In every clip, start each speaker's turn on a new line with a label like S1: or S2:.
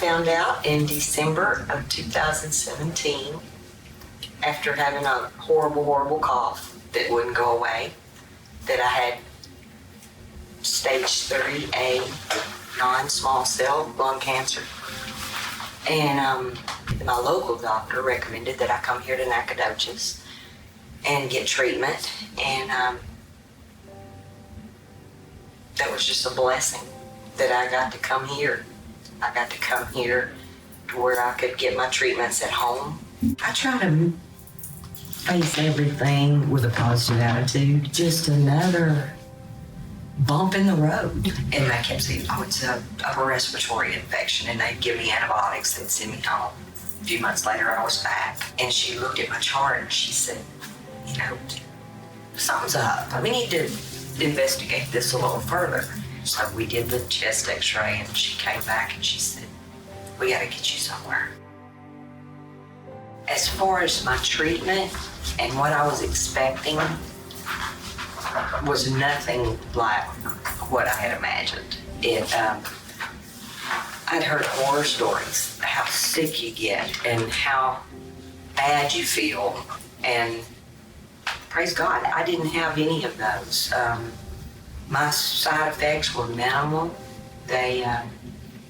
S1: found out in December of 2017, after having a horrible, horrible cough that wouldn't go away, that I had stage 3A non-small cell lung cancer. And my local doctor recommended that I come here to Nacogdoches and get treatment. And that was just a blessing that I got to come here. I got to come here to where I could get my treatments at home.
S2: I try to face everything with a positive attitude. Just another bump in the road.
S1: And they kept saying, oh, it's a upper respiratory infection. And they'd give me antibiotics. They'd send me home. A few months later, I was back. And she looked at my chart and she said, you know, something's up. We need to investigate this a little further. So we did the chest x-ray and she came back and she said, we got to get you somewhere. As far as my treatment and what I was expecting was nothing like what I had imagined. I'd heard horror stories, how sick you get and how bad you feel. And praise God, I didn't have any of those. My side effects were minimal. They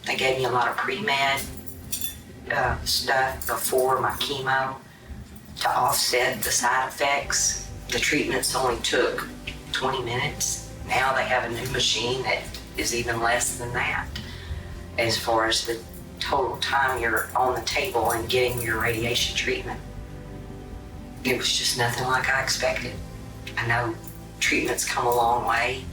S1: gave me a lot of pre-med stuff before my chemo to offset the side effects. The treatments only took 20 minutes. Now they have a new machine that is even less than that as far as the total time you're on the table and getting your radiation treatment. It was just nothing like I expected. I know treatments come a long way.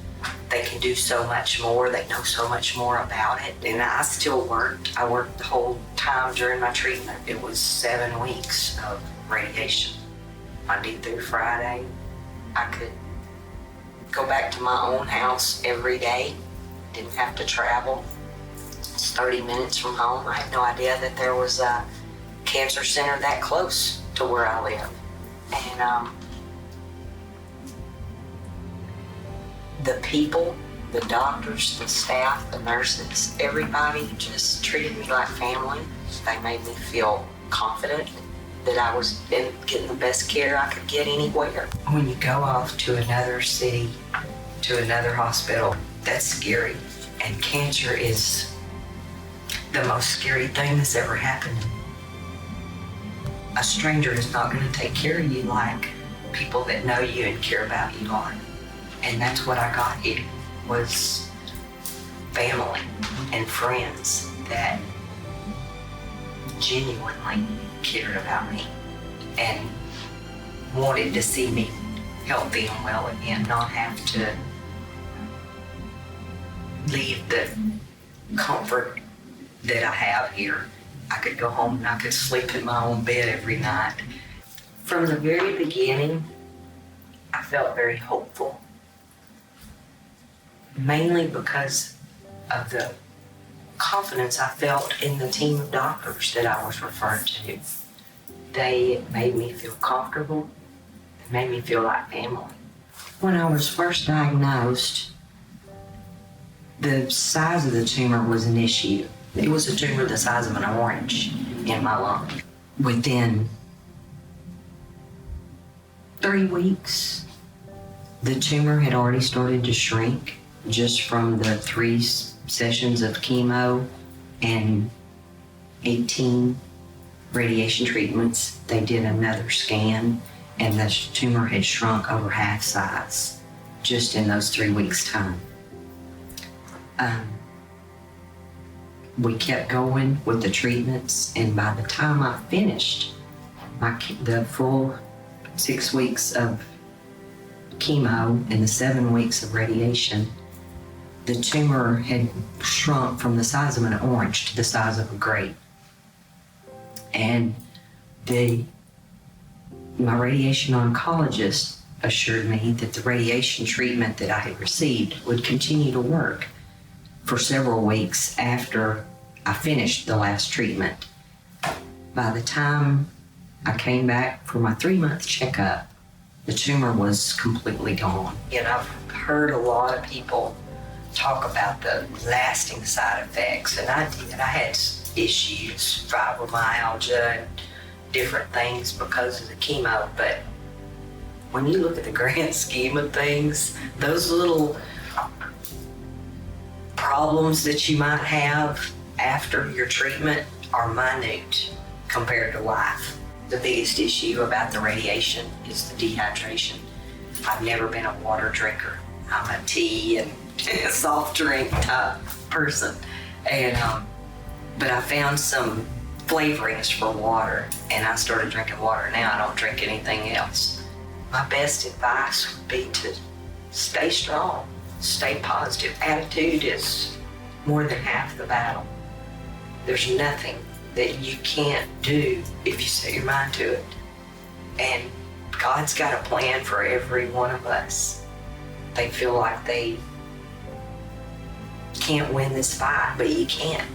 S1: They can do so much more. They know so much more about it. And I still worked. I worked the whole time during my treatment. It was 7 weeks of radiation, Monday through Friday. I could go back to my own house every day. Didn't have to travel. It's 30 minutes from home. I had no idea that there was a cancer center that close to where I live. And the people, the doctors, the staff, the nurses, everybody just treated me like family. They made me feel confident that I was getting the best care I could get anywhere. When you go off to another city, to another hospital, that's scary. And cancer is the most scary thing that's ever happened. A stranger is not going to take care of you like people that know you and care about you are. And that's what I got here, was family and friends that genuinely cared about me and wanted to see me healthy and well again, not have to leave the comfort that I have here. I could go home and I could sleep in my own bed every night. From the very beginning, I felt very hopeful. Mainly because of the confidence I felt in the team of doctors that I was referred to. They made me feel comfortable. They made me feel like family. When I was first diagnosed, the size of the tumor was an issue. It was a tumor the size of an orange in my lung. Within 3 weeks, the tumor had already started to shrink just from the 3 sessions of chemo and 18 radiation treatments. They did another scan and the tumor had shrunk over half size just in those 3 weeks' time. We kept going with the treatments, and by the time I finished the full 6 weeks of chemo and the 7 weeks of radiation, the tumor had shrunk from the size of an orange to the size of a grape. And my radiation oncologist assured me that the radiation treatment that I had received would continue to work for several weeks after I finished the last treatment. By the time I came back for my 3-month checkup, the tumor was completely gone. And I've heard a lot of people talk about the lasting side effects, and I did. I had issues, fibromyalgia, and different things because of the chemo. But when you look at the grand scheme of things, those little problems that you might have after your treatment are minute compared to life. The biggest issue about the radiation is the dehydration. I've never been a water drinker. I'm a tea and soft drink type person. But I found some flavorings for water, and I started drinking water. Now I don't drink anything else. My best advice would be to stay strong, stay positive. Attitude is more than half the battle. There's nothing that you can't do if you set your mind to it. And God's got a plan for every one of us. They feel like they can't win this fight, but you can.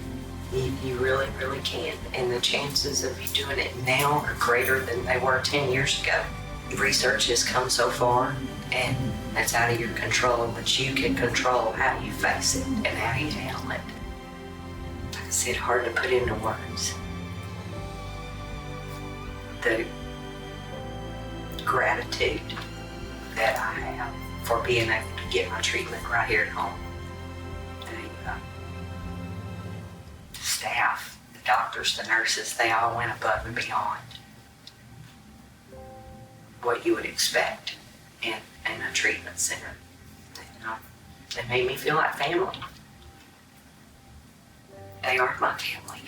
S1: You really, really can. And the chances of you doing it now are greater than they were 10 years ago. Research has come so far, and that's out of your control, but you can control how you face it and how you handle it. Like I said, hard to put into words. The gratitude that I have for being able to get my treatment right here at home. The staff, the doctors, the nurses, they all went above and beyond what you would expect in a treatment center. They made me feel like family. They are my family.